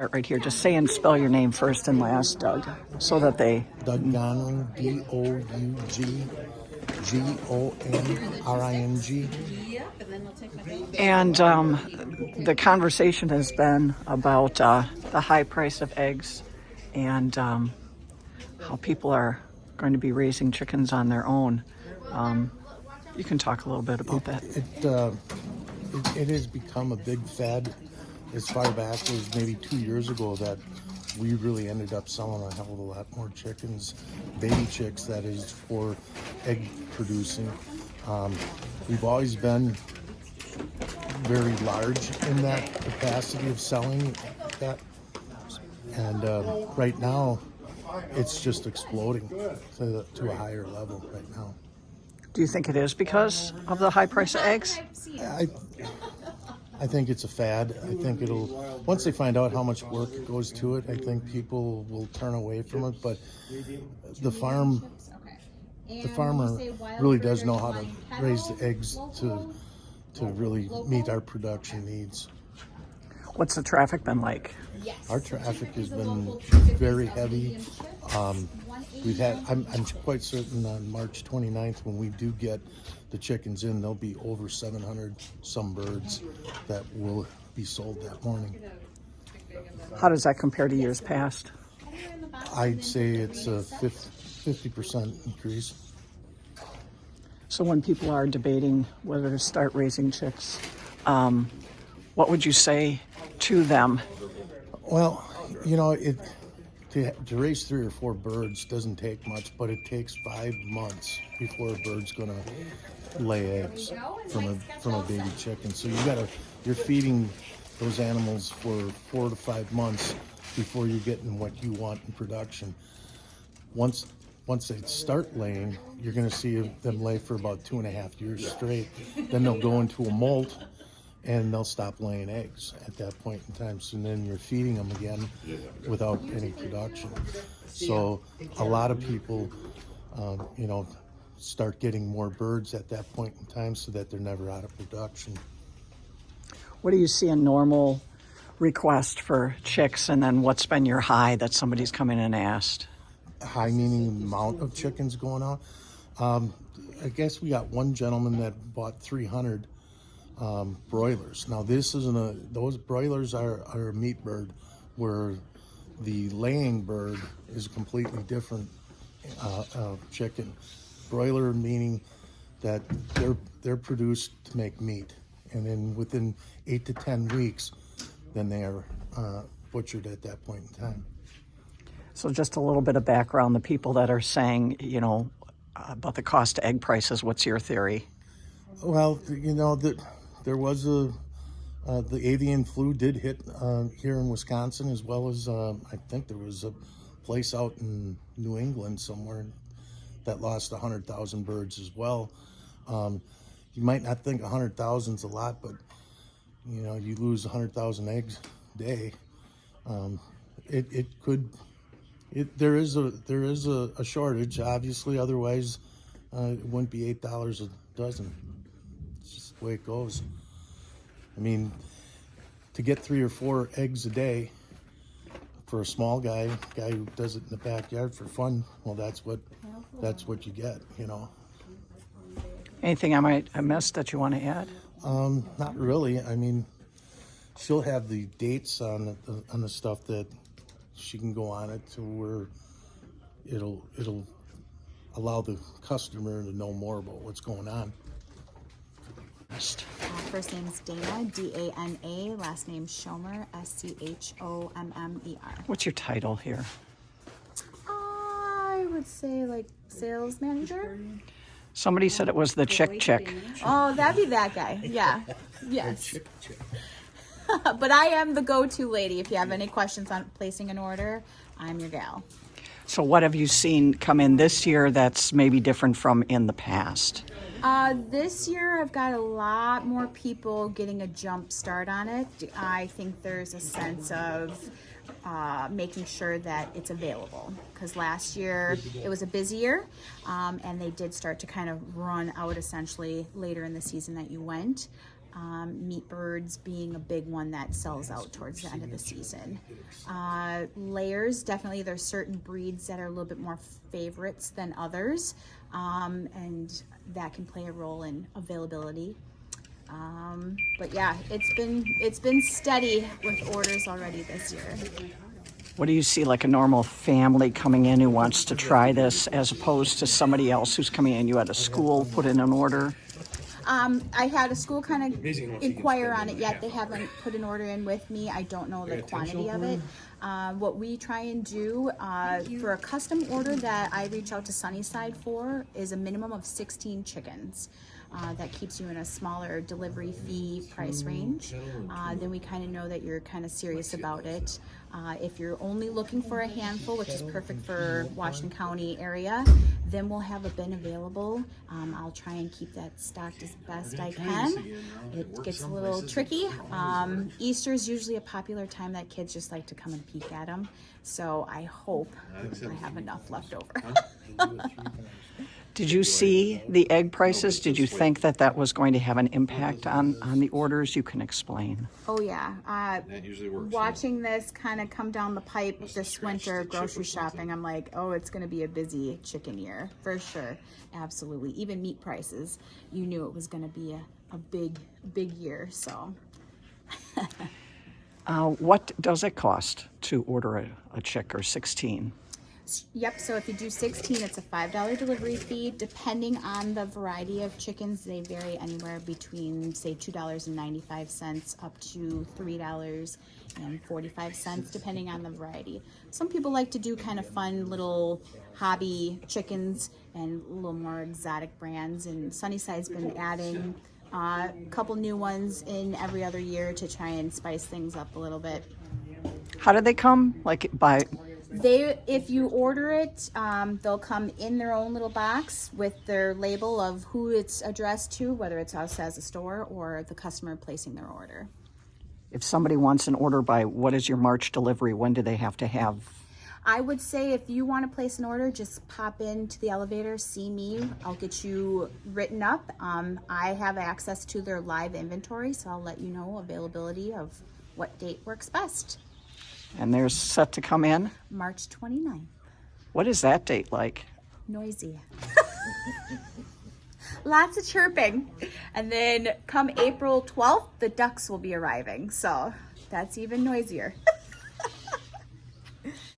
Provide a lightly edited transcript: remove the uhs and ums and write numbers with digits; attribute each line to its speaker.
Speaker 1: Right here, just say and spell your name first and last, Doug, so that they...
Speaker 2: Doug Gonring, Douggronring.
Speaker 1: And the conversation has been about the high price of eggs and how people are going to be raising chickens on their own. You can talk a little bit about that.
Speaker 2: It has become a big fad as far back as maybe 2 years ago that we really ended up selling a hell of a lot more chickens, baby chicks, that is, for egg producing. We've always been very large in that capacity of selling that, and right now it's just exploding to a higher level right now.
Speaker 1: Do you think it is because of the high price of eggs?
Speaker 2: I think it's a fad. I think once they find out how much work goes to it, I think people will turn away from it. But the farmer really does know how to raise the eggs to really meet our production needs.
Speaker 1: What's the traffic been like?
Speaker 2: Our traffic has been very heavy. I'm quite certain on March 29th, when we do get the chickens in, there'll be over 700 some birds that will be sold that morning.
Speaker 1: How does that compare to years past?
Speaker 2: I'd say it's a 50% increase.
Speaker 1: So when people are debating whether to start raising chicks, what would you say to them?
Speaker 2: Well, to raise 3 or 4 birds doesn't take much, but it takes 5 months before a bird's gonna lay eggs from a baby chicken. So you're feeding those animals for 4 to 5 months before you're getting what you want in production. Once they start laying, you're going to see them lay for about 2.5 years straight. Then they'll go into a molt and they'll stop laying eggs at that point in time. So then you're feeding them again without any production. So a lot of people, start getting more birds at that point in time so that they're never out of production.
Speaker 1: What do you see a normal request for chicks, and then what's been your high that somebody's come in and asked?
Speaker 2: High meaning the amount of chickens going out. I guess we got one gentleman that bought 300 broilers. Now those broilers are a meat bird, where the laying bird is a completely different chicken. Broiler meaning that they're produced to make meat, and then within 8 to 10 weeks, then they are butchered at that point in time.
Speaker 1: So just a little bit of background, the people that are saying, about the cost of egg prices, what's your theory?
Speaker 2: Well, there was the avian flu did hit here in Wisconsin, as well as I think there was a place out in New England somewhere that lost 100,000 birds as well. You might not think 100,000 is a lot, but you lose 100,000 eggs a day. There is a shortage, obviously. Otherwise, it wouldn't be $8 a dozen. It's just the way it goes. I mean, to get 3 or 4 eggs a day for a small guy who does it in the backyard for fun, well, that's what you get.
Speaker 1: Anything I might have missed that you want to add?
Speaker 2: Not really. I mean, she'll have the dates on the stuff that she can go on it to where it'll allow the customer to know more about what's going on.
Speaker 3: First name's Dana, D-A-N-A. Last name Schomer, S-C-H-O-M-M-E-R.
Speaker 1: What's your title here?
Speaker 3: I would say sales manager.
Speaker 1: Somebody said it was the chick.
Speaker 3: Oh, that'd be that guy. Yeah. Yes. But I am the go-to lady. If you have any questions on placing an order, I'm your gal.
Speaker 1: So what have you seen come in this year that's maybe different from in the past?
Speaker 3: This year I've got a lot more people getting a jump start on it. I think there's a sense of making sure that it's available, because last year it was a busy year, and they did start to kind of run out essentially later in the season that you went. Meat birds being a big one that sells out towards the end of the season. Layers, definitely there's certain breeds that are a little bit more favorites than others, and that can play a role in availability. But yeah, it's been steady with orders already this year.
Speaker 1: What do you see like a normal family coming in who wants to try this as opposed to somebody else who's coming in? You had a school put in an order?
Speaker 3: I had a school kind of inquire on it yet. They haven't put an order in with me. I don't know the quantity of it. What we try and do for a custom order that I reach out to Sunnyside for is a minimum of 16 chickens. That keeps you in a smaller delivery fee price range. Then we kind of know that you're kind of serious about it. If you're only looking for a handful, which is perfect for Washington County area, then we'll have a bin available. I'll try and keep that stocked as best I can. It gets a little tricky. Easter is usually a popular time that kids just like to come and peek at them. So I hope I have enough left over.
Speaker 1: Did you see the egg prices? Did you think that that was going to have an impact on the orders? You can explain.
Speaker 3: Oh yeah, watching this kind of come down the pipe this winter grocery shopping, I'm like, oh, it's going to be a busy chicken year for sure. Absolutely. Even meat prices, you knew it was going to be a big year. So
Speaker 1: What does it cost to order a chick or 16?
Speaker 3: Yep, so if you do 16, it's a $5 delivery fee. Depending on the variety of chickens, they vary anywhere between, say, $2.95 up to $3.45, depending on the variety. Some people like to do kind of fun little hobby chickens and a little more exotic brands, and Sunnyside's been adding a couple new ones in every other year to try and spice things up a little bit.
Speaker 1: How do they come? Like by...
Speaker 3: If you order it, they'll come in their own little box with their label of who it's addressed to, whether it's us as a store or the customer placing their order.
Speaker 1: If somebody wants an order by, what is your March delivery? When do they have to have?
Speaker 3: I would say if you want to place an order, just pop into the elevator, see me. I'll get you written up. I have access to their live inventory, so I'll let you know availability of what date works best.
Speaker 1: And they're set to come in?
Speaker 3: March 29th.
Speaker 1: What is that date like?
Speaker 3: Noisy. Lots of chirping. And then come April 12th, the ducks will be arriving. So that's even noisier.